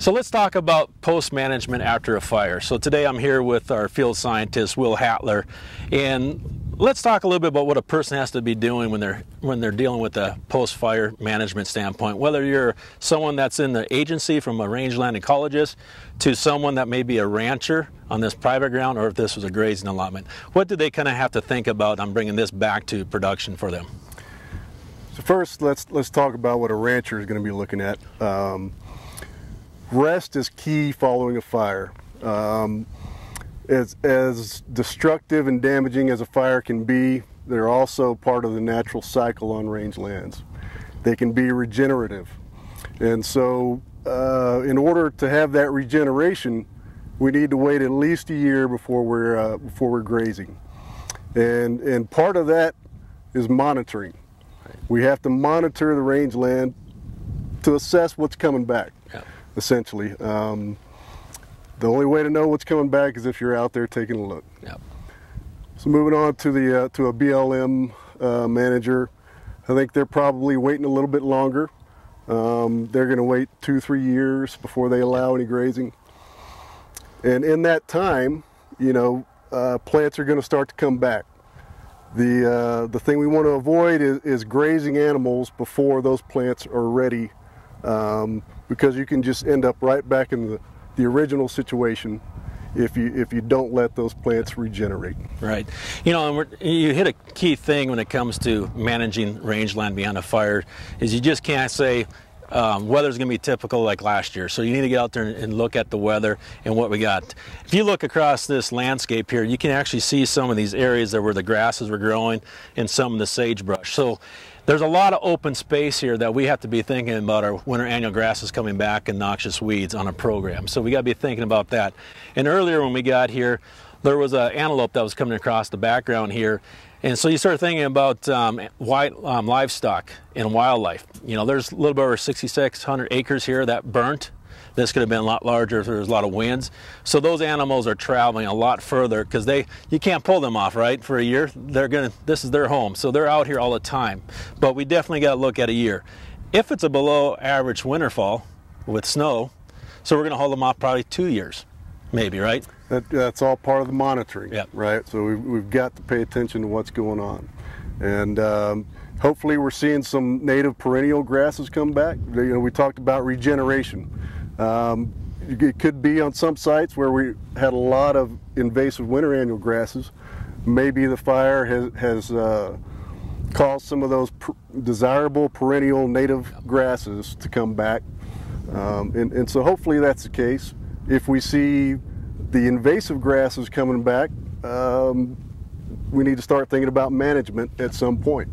So let's talk about post management after a fire. So today I'm here with our field scientist, Will Hatler, and let's talk a little bit about what a person has to be doing when they're dealing with a post-fire management standpoint. Whether you're someone that's in the agency from a rangeland ecologist to someone that may be a rancher on this private ground, or if this was a grazing allotment, what do they kind of have to think about on bringing this back to production for them? So first, let's talk about what a rancher is going to be looking at. Rest is key following a fire. As destructive and damaging as a fire can be, they're also part of the natural cycle on rangelands. They can be regenerative. And so in order to have that regeneration, we need to wait at least a year before we're grazing. And part of that is monitoring. We have to monitor the rangeland to assess what's coming back, essentially. The only way to know what's coming back is if you're out there taking a look. Yep. So moving on to a BLM manager, I think they're probably waiting a little bit longer. They're going to wait 2-3 years before they allow any grazing. And in that time, you know, plants are going to start to come back. The thing we want to avoid is grazing animals before those plants are ready, because you can just end up right back in the original situation if you don't let those plants regenerate. Right. You know, and you hit a key thing when it comes to managing rangeland beyond a fire, is you just can't say weather's going to be typical like last year. So you need to get out there and look at the weather and what we got. If you look across this landscape here, you can actually see some of these areas where the grasses were growing and some of the sagebrush. So there's a lot of open space here that we have to be thinking about our winter annual grasses coming back and noxious weeds on a program. So we got to be thinking about that. And earlier when we got here, there was an antelope that was coming across the background here. And so you start thinking about livestock and wildlife. You know, there's a little bit over 6,600 acres here that burnt. This could have been a lot larger if there was a lot of winds. So those animals are traveling a lot further because you can't pull them off, right? For a year, this is their home. So they're out here all the time. But we definitely got to look at a year. If it's a below average winterfall with snow, so we're going to hold them off probably 2 years, maybe, right? That's all part of the monitoring, right? So we've got to pay attention to what's going on. And hopefully we're seeing some native perennial grasses come back. You know, we talked about regeneration. It could be on some sites where we had a lot of invasive winter annual grasses. Maybe the fire has caused some of those desirable perennial native grasses to come back. And so hopefully that's the case. If we see the invasive grasses coming back, we need to start thinking about management at some point.